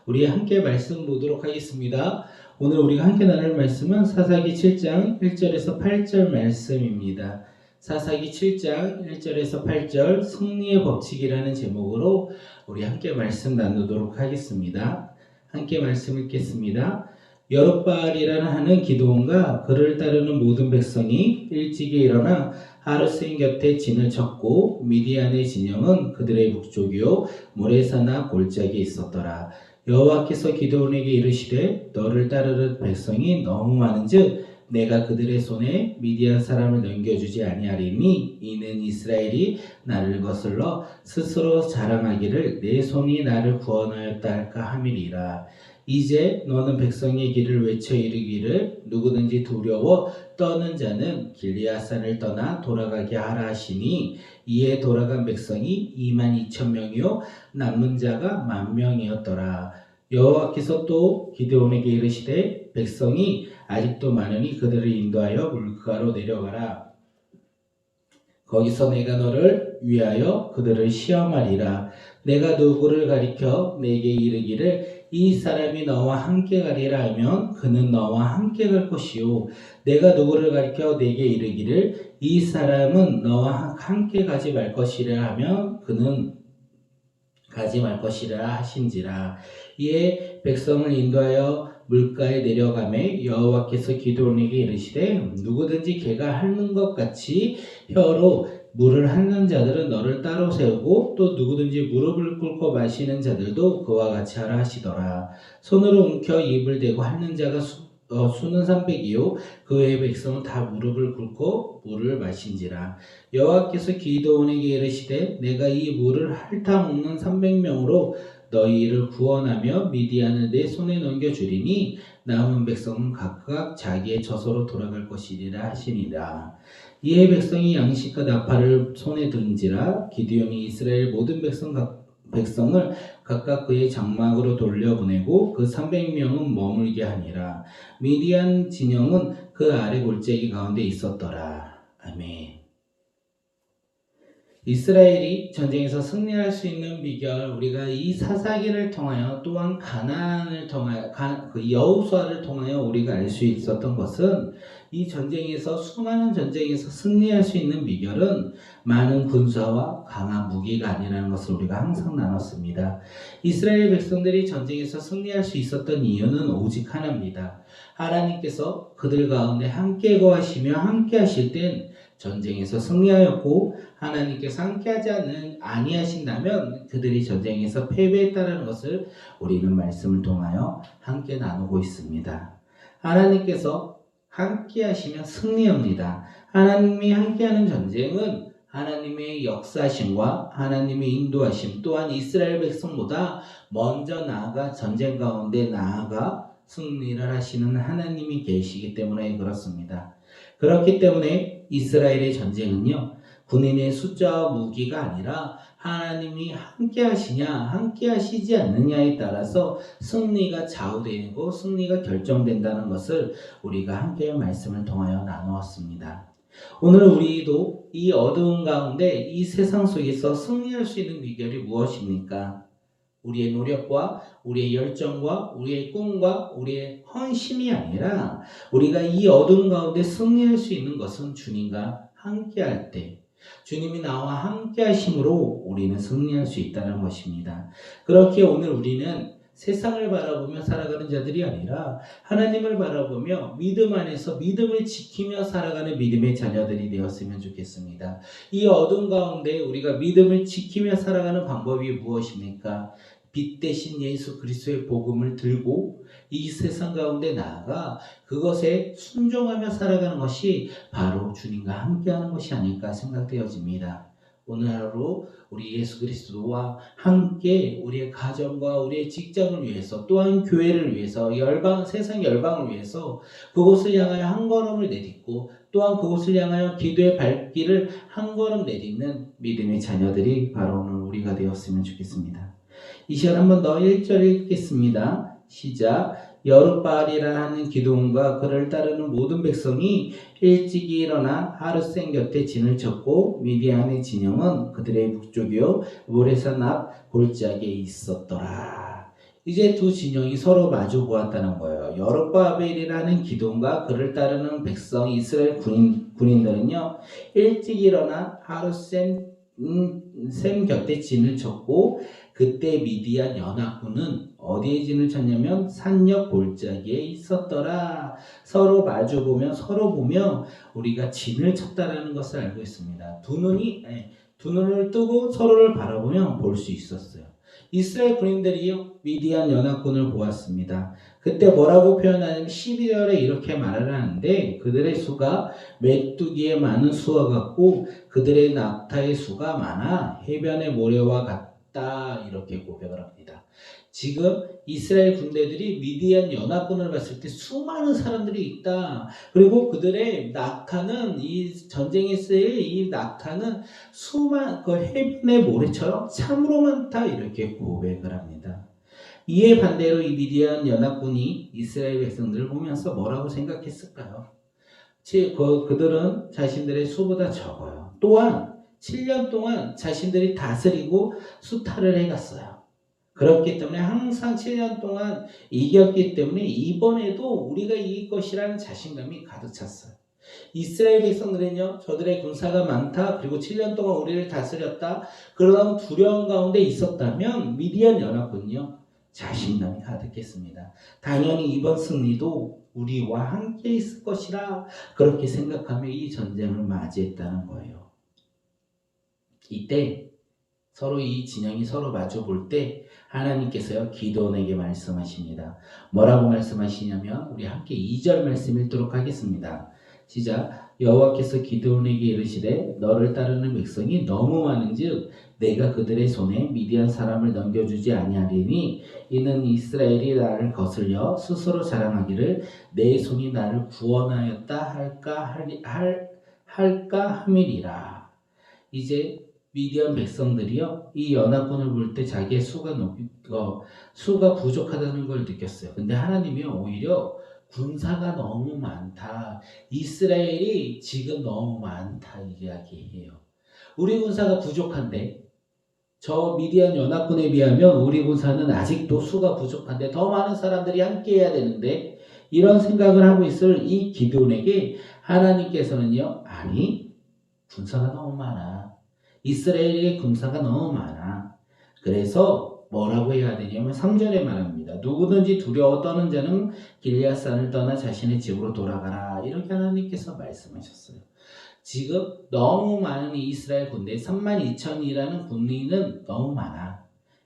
우리 함께 말씀 보도록 하겠습니다. 오늘 우리가 함께 나눌 말씀은 사사기 7장 1절에서 8절 말씀입니다. 사사기 7장 1절에서 8절 승리의 법칙이라는 제목으로 우리 함께 말씀 나누도록 하겠습니다. 함께 말씀 읽겠습니다. 여룻바알이라는 하는 기드온과 그를 따르는 모든 백성이 일찍이 일어나 하루스인 곁에 진을 쳤고 미디안의 진영은 그들의 북쪽이요 모레사나 골짜기에 있었더라. 여호와께서 기드온에게 이르시되 너를 따르는 백성이 너무 많은즉 내가 그들의 손에 미디안 사람을 넘겨주지 아니하리니 이는 이스라엘이 나를 거슬러 스스로 자랑하기를 내 손이 나를 구원하였다 할까 함이리라. 이제 너는 백성의 길을 외쳐 이르기를 누구든지 두려워 떠는 자는 길리앗산을 떠나 돌아가게 하라 하시니 이에 돌아간 백성이 22,000명이요 남은 자가 10,000명이었더라. 여호와께서 또 기드온에게 이르시되 백성이 아직도 많으니 그들을 인도하여 물가로 내려가라. 거기서 내가 너를 위하여 그들을 시험하리라. 내가 누구를 가리켜 내게 이르기를 이 사람이 너와 함께 가리라 하면 그는 너와 함께 갈 것이요 내가 누구를 가리켜 내게 이르기를 이 사람은 너와 함께 가지 말 것이라 하면 그는 가지 말 것이라 하신지라. 이에 백성을 인도하여 물가에 내려가매 여호와께서 기드온에게 이르시되 누구든지 개가 핥는 것 같이 혀로 물을 핥는 자들은 너를 따로 세우고 또 누구든지 무릎을 꿇고 마시는 자들도 그와 같이 하라 하시더라. 손으로 움켜 입을 대고 핥는 자가 수는 300이요 그 외의 백성은 다 무릎을 꿇고 물을 마신지라. 여호와께서 기드온에게 이르시되 내가 이 물을 핥아 먹는 300명으로 너희를 구원하며 미디안을 내 손에 넘겨주리니 남은 백성은 각각 자기의 처소로 돌아갈 것이리라 하시니라. 이에 백성이 양식과 나팔을 손에 들은지라. 기드온이 이스라엘 모든 백성을 각각 그의 장막으로 돌려보내고 그 300명은 머물게 하니라. 미디안 진영은 그 아래 골짜기 가운데 있었더라. 아멘. 이스라엘이 전쟁에서 승리할 수 있는 비결, 우리가 이 사사기를 통하여 또한 가나안을 통하여 여호수아를 통하여 우리가 알 수 있었던 것은 이 전쟁에서 수많은 전쟁에서 승리할 수 있는 비결은 많은 군사와 강한 무기가 아니라는 것을 우리가 항상 나눴습니다. 이스라엘 백성들이 전쟁에서 승리할 수 있었던 이유는 오직 하나입니다. 하나님께서 그들 가운데 함께 거하시며 함께 하실 땐 전쟁에서 승리하였고 하나님께서 함께하지 아니하신다면 그들이 전쟁에서 패배했다는 것을 우리는 말씀을 통하여 함께 나누고 있습니다. 하나님께서 함께하시면 승리합니다. 하나님이 함께하는 전쟁은 하나님의 역사하심과 하나님의 인도하심 또한 이스라엘 백성보다 먼저 나아가 전쟁 가운데 나아가 승리를 하시는 하나님이 계시기 때문에 그렇습니다. 그렇기 때문에 이스라엘의 전쟁은요 군인의 숫자와 무기가 아니라 하나님이 함께 하시냐 함께 하시지 않느냐에 따라서 승리가 좌우되고 승리가 결정된다는 것을 우리가 함께 말씀을 통하여 나누었습니다. 오늘 우리도 이 어두운 가운데 이 세상 속에서 승리할 수 있는 비결이 무엇입니까? 우리의 노력과 우리의 열정과 우리의 꿈과 우리의 헌신이 아니라 우리가 이 어두운 가운데 승리할 수 있는 것은 주님과 함께할 때 주님이 나와 함께 하심으로 우리는 승리할 수 있다는 것입니다. 그렇게 오늘 우리는 세상을 바라보며 살아가는 자들이 아니라 하나님을 바라보며 믿음 안에서 믿음을 지키며 살아가는 믿음의 자녀들이 되었으면 좋겠습니다. 이 어두운 가운데 우리가 믿음을 지키며 살아가는 방법이 무엇입니까? 빛 대신 예수 그리스도의 복음을 들고 이 세상 가운데 나아가 그것에 순종하며 살아가는 것이 바로 주님과 함께하는 것이 아닐까 생각되어집니다. 오늘 하루 우리 예수 그리스도와 함께 우리의 가정과 우리의 직장을 위해서 또한 교회를 위해서 세상 열방을 위해서 그곳을 향하여 한 걸음을 내딛고 또한 그곳을 향하여 기도의 발길을 한 걸음 내딛는 믿음의 자녀들이 바로 오늘 우리가 되었으면 좋겠습니다. 이 시간 한번 더 1절 읽겠습니다. 시작. 여룻바알이라 하는 기드온과 그를 따르는 모든 백성이 일찍이 일어나 하루생 곁에 진을 쳤고 미디안의 진영은 그들의 북쪽이요 모레산 앞 골짜기에 있었더라. 이제 두 진영이 서로 마주 보았다는 거예요. 여룹바벨이라는 기돔과 그를 따르는 백성 이스라엘 군인들은요 일찍 일어나 하루 셈 곁에 진을 쳤고 그때 미디안 연합군은 어디에 진을 쳤냐면 산역 골짜기에 있었더라. 서로 마주 보며 서로 보며 우리가 진을 쳤다라는 것을 알고 있습니다. 두 눈을 뜨고 서로를 바라보며 볼 수 있었어요. 이스라엘 군인들이요 미디안 연합군을 보았습니다. 그때 뭐라고 표현하냐면 12절에 이렇게 말을 하는데 그들의 수가 메뚜기에 많은 수와 같고 그들의 낙타의 수가 많아 해변의 모래와 같다 이렇게 고백을 합니다. 지금 이스라엘 군대들이 미디안 연합군을 봤을 때 수많은 사람들이 있다. 그리고 그들의 낙타는 이 전쟁에 쓰일 이 낙타는 그 해변의 모래처럼 참으로 많다 이렇게 고백을 합니다. 이에 반대로 이 미디안 연합군이 이스라엘 백성들을 보면서 뭐라고 생각했을까요? 그들은 자신들의 수보다 적어요. 또한 7년 동안 자신들이 다스리고 수탈을 해갔어요. 그렇기 때문에 항상 7년 동안 이겼기 때문에 이번에도 우리가 이길 것이라는 자신감이 가득 찼어요. 이스라엘 백성들은요, 저들의 군사가 많다, 그리고 7년 동안 우리를 다스렸다, 그러다 두려움 가운데 있었다면 미디안 연합군요, 자신감이 가득했습니다. 당연히 이번 승리도 우리와 함께 있을 것이라 그렇게 생각하며 이 전쟁을 맞이했다는 거예요. 이때 서로 이 진영이 서로 마주 볼 때 하나님께서요 기드온에게 말씀하십니다. 뭐라고 말씀하시냐면 우리 함께 2절 말씀 읽도록 하겠습니다. 시작. 여호와께서 기드온에게 이르시되 너를 따르는 백성이 너무 많은즉 내가 그들의 손에 미디안 사람을 넘겨주지 아니하리니 이는 이스라엘이 나를 거슬려 스스로 자랑하기를 내 손이 나를 구원하였다 할까 함이리라. 이제 미디안 백성들이요 이 연합군을 볼 때 자기의 수가 부족하다는 걸 느꼈어요. 근데 하나님이 오히려 군사가 너무 많다, 이스라엘이 지금 너무 많다 이야기해요. 우리 군사가 부족한데 저 미디안 연합군에 비하면 우리 군사는 아직도 수가 부족한데 더 많은 사람들이 함께 해야 되는데 이런 생각을 하고 있을 이 기드온에게 하나님께서는요 아니 군사가 너무 많아, 이스라엘의 군사가 너무 많아. 그래서 뭐라고 해야 되냐면 3절에 말합니다. 누구든지 두려워 떠는 자는 길리앗산을 떠나 자신의 집으로 돌아가라. 이렇게 하나님께서 말씀하셨어요. 지금 너무 많은 이스라엘 군대 32,000이라는 군인은 너무 많아.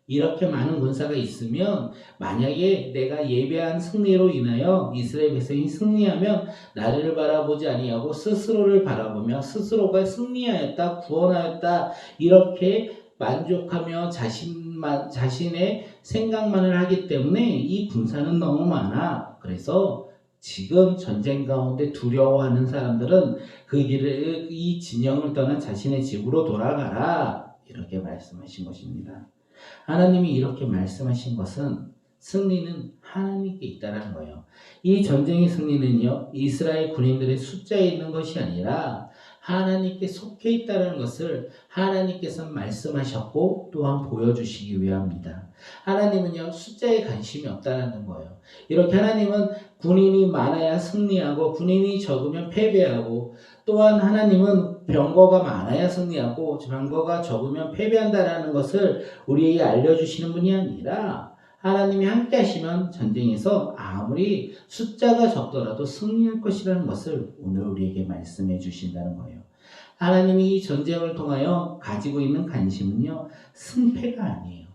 이렇게 많은 군사가 있으면 만약에 내가 예배한 승리로 인하여 이스라엘 백성이 승리하면 나를 바라보지 아니하고 스스로를 바라보며 스스로가 승리하였다, 구원하였다 이렇게 만족하며 자신의 생각만을 하기 때문에 이 군사는 너무 많아. 그래서 지금 전쟁 가운데 두려워하는 사람들은 이 진영을 떠나 자신의 집으로 돌아가라 이렇게 말씀하신 것입니다. 하나님이 이렇게 말씀하신 것은 승리는 하나님께 있다는 거예요. 이 전쟁의 승리는요 이스라엘 군인들의 숫자에 있는 것이 아니라 하나님께 속해 있다는 것을 하나님께서 말씀하셨고 또한 보여주시기 위함입니다. 하나님은요 숫자에 관심이 없다는 거예요. 이렇게 하나님은 군인이 많아야 승리하고 군인이 적으면 패배하고, 또한 하나님은 병거가 많아야 승리하고 병거가 적으면 패배한다라는 것을 우리에게 알려주시는 분이 아니라 하나님이 함께 하시면 전쟁에서 아무리 숫자가 적더라도 승리할 것이라는 것을 오늘 우리에게 말씀해 주신다는 거예요. 하나님이 이 전쟁을 통하여 가지고 있는 관심은요 승패가 아니에요.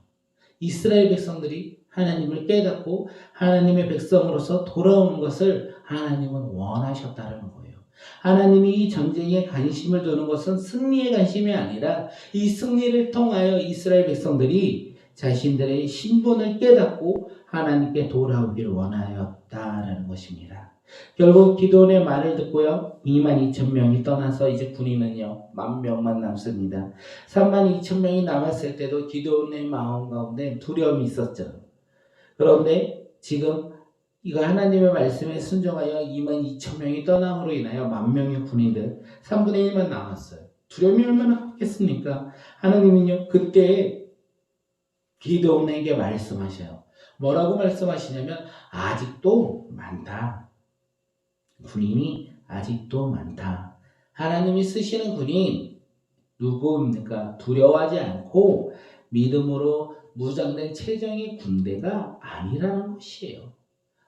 이스라엘 백성들이 하나님을 깨닫고 하나님의 백성으로서 돌아오는 것을 하나님은 원하셨다는 거예요. 하나님이 이 전쟁에 관심을 두는 것은 승리의 관심이 아니라 이 승리를 통하여 이스라엘 백성들이 자신들의 신분을 깨닫고 하나님께 돌아오기를 원하였다라는 것입니다. 결국 기드온의 말을 듣고요 22,000명이 떠나서 이제 군인은요 10,000명만 남습니다. 32,000명이 남았을 때도 기드온의 마음 가운데 두려움이 있었죠. 그런데 지금 이거 하나님의 말씀에 순종하여 22,000명이 떠남으로 인하여 10,000명의 군인들 3분의 1만 남았어요. 두려움이 얼마나 컸겠습니까? 하나님은요 그때 기드온에게 말씀하셔요. 뭐라고 말씀하시냐면 아직도 많다. 군인이 아직도 많다. 하나님이 쓰시는 군인 누구입니까? 두려워하지 않고 믿음으로 무장된 체정의 군대가 아니라는 것이에요.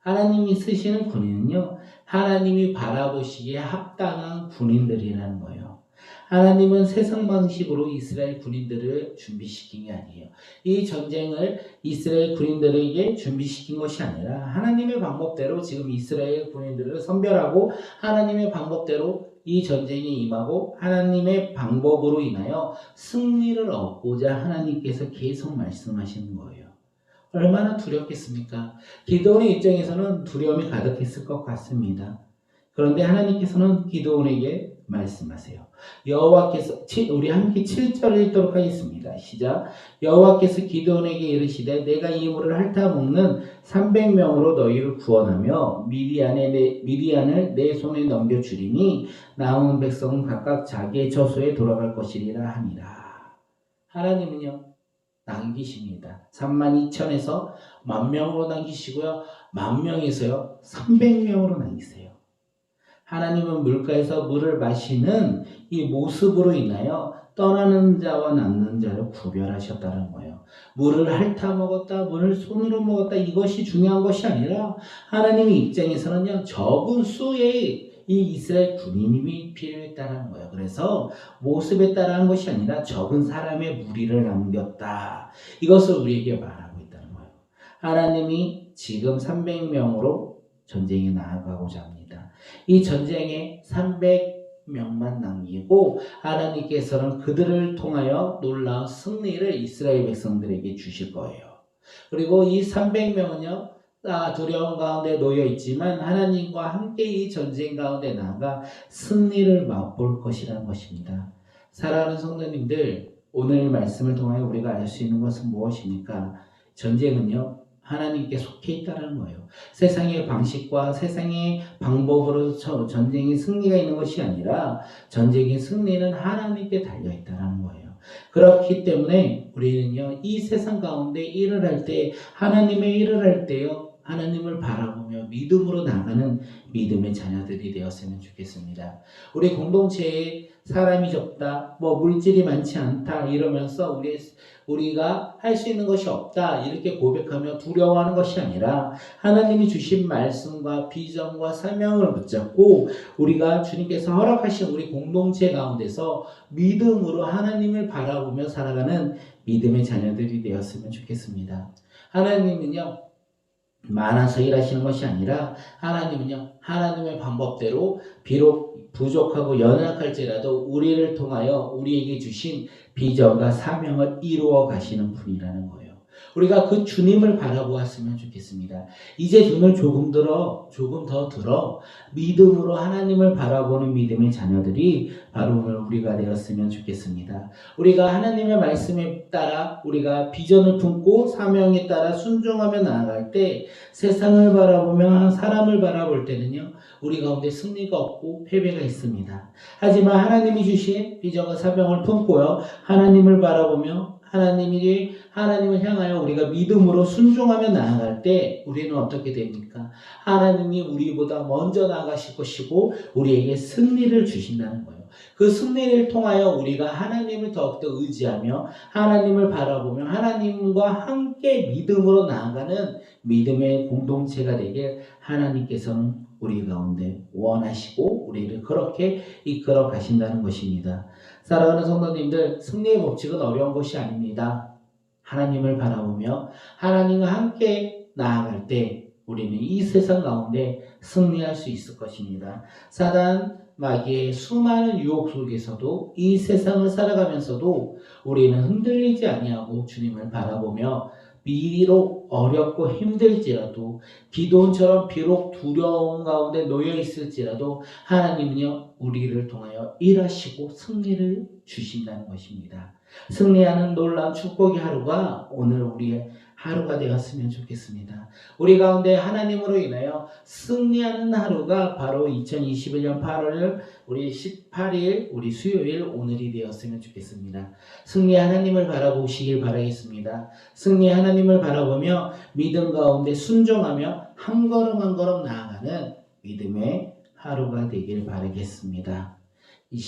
하나님이 쓰시는 군인은요, 하나님이 바라보시기에 합당한 군인들이라는 거예요. 하나님은 세상 방식으로 이스라엘 군인들을 준비시킨 게 아니에요. 이 전쟁을 이스라엘 군인들에게 준비시킨 것이 아니라 하나님의 방법대로 지금 이스라엘 군인들을 선별하고 하나님의 방법대로 이 전쟁에 임하고 하나님의 방법으로 인하여 승리를 얻고자 하나님께서 계속 말씀하시는 거예요. 얼마나 두렵겠습니까? 기드온의 입장에서는 두려움이 가득했을 것 같습니다. 그런데 하나님께서는 기드온에게 말씀하세요. 여호와께서 우리 함께 7절을 읽도록 하겠습니다. 시작. 여호와께서 기드온에게 이르시되 내가 이 물을 핥아먹는 300명으로 너희를 구원하며 미디안을 내 손에 넘겨주리니 남은 백성은 각각 자기의 처소에 돌아갈 것이리라 하니라. 하나님은요, 남기십니다. 32,000에서 10,000명으로 남기시고요. 10,000명에서요 300명으로 남기세요. 하나님은 물가에서 물을 마시는 이 모습으로 인하여 떠나는 자와 남는 자를 구별하셨다는 거예요. 물을 핥아 먹었다, 물을 손으로 먹었다, 이것이 중요한 것이 아니라 하나님의 입장에서는요, 적은 수의 이 이스라엘 군인이 필요했다는 거예요. 그래서 모습에 따라한 것이 아니라 적은 사람의 무리를 남겼다. 이것을 우리에게 말하고 있다는 거예요. 하나님이 지금 300명으로 전쟁에 나아가고자 합니다. 이 전쟁에 300명만 남기고 하나님께서는 그들을 통하여 놀라운 승리를 이스라엘 백성들에게 주실 거예요. 그리고 이 300명은요, 두려움 가운데 놓여 있지만 하나님과 함께 이 전쟁 가운데 나아가 승리를 맛볼 것이라는 것입니다. 사랑하는 성도님들, 오늘 말씀을 통하여 우리가 알 수 있는 것은 무엇입니까? 전쟁은요, 하나님께 속해 있다는 거예요. 세상의 방식과 세상의 방법으로 전쟁의 승리가 있는 것이 아니라 전쟁의 승리는 하나님께 달려 있다는 거예요. 그렇기 때문에 우리는요, 이 세상 가운데 일을 할 때, 하나님의 일을 할 때요, 하나님을 바라보며 믿음으로 나가는 믿음의 자녀들이 되었으면 좋겠습니다. 우리 공동체에 사람이 적다, 물질이 많지 않다 이러면서 우리가 할 수 있는 것이 없다 이렇게 고백하며 두려워하는 것이 아니라 하나님이 주신 말씀과 비전과 사명을 붙잡고 우리가 주님께서 허락하신 우리 공동체 가운데서 믿음으로 하나님을 바라보며 살아가는 믿음의 자녀들이 되었으면 좋겠습니다. 하나님은요, 많아서 일하시는 것이 아니라 하나님은요, 하나님의 방법대로 비록 부족하고 연약할지라도 우리를 통하여 우리에게 주신 비전과 사명을 이루어 가시는 분이라는 거예요. 우리가 그 주님을 바라보았으면 좋겠습니다. 이제 눈을 조금 더 들어 믿음으로 하나님을 바라보는 믿음의 자녀들이 바로 우리가 되었으면 좋겠습니다. 우리가 하나님의 말씀에 따라 우리가 비전을 품고 사명에 따라 순종하며 나아갈 때 세상을 바라보며 사람을 바라볼 때는요, 우리 가운데 승리가 없고 패배가 있습니다. 하지만 하나님이 주신 비전과 사명을 품고요, 하나님을 바라보며 하나님을 향하여 우리가 믿음으로 순종하며 나아갈 때 우리는 어떻게 됩니까? 하나님이 우리보다 먼저 나가실 것이고 우리에게 승리를 주신다는 거예요. 그 승리를 통하여 우리가 하나님을 더욱더 의지하며 하나님을 바라보며 하나님과 함께 믿음으로 나아가는 믿음의 공동체가 되길 하나님께서는 우리 가운데 원하시고 우리를 그렇게 이끌어 가신다는 것입니다. 사랑하는 성도님들, 승리의 법칙은 어려운 것이 아닙니다. 하나님을 바라보며 하나님과 함께 나아갈 때 우리는 이 세상 가운데 승리할 수 있을 것입니다. 사단, 마귀의 수많은 유혹 속에서도 이 세상을 살아가면서도 우리는 흔들리지 아니하고 주님을 바라보며 비록 어렵고 힘들지라도 기도원처럼 비록 두려움 가운데 놓여 있을지라도 하나님은요, 우리를 통하여 일하시고 승리를 주신다는 것입니다. 승리하는 놀라운 축복의 하루가 오늘 우리의 하루가 되었으면 좋겠습니다. 우리 가운데 하나님으로 인하여 승리하는 하루가 바로 2021년 8월 우리 18일 우리 수요일 오늘이 되었으면 좋겠습니다. 승리 하나님을 바라보시길 바라겠습니다. 승리 하나님을 바라보며 믿음 가운데 순종하며 한 걸음 한 걸음 나아가는 믿음의 하루가 되길 바라겠습니다.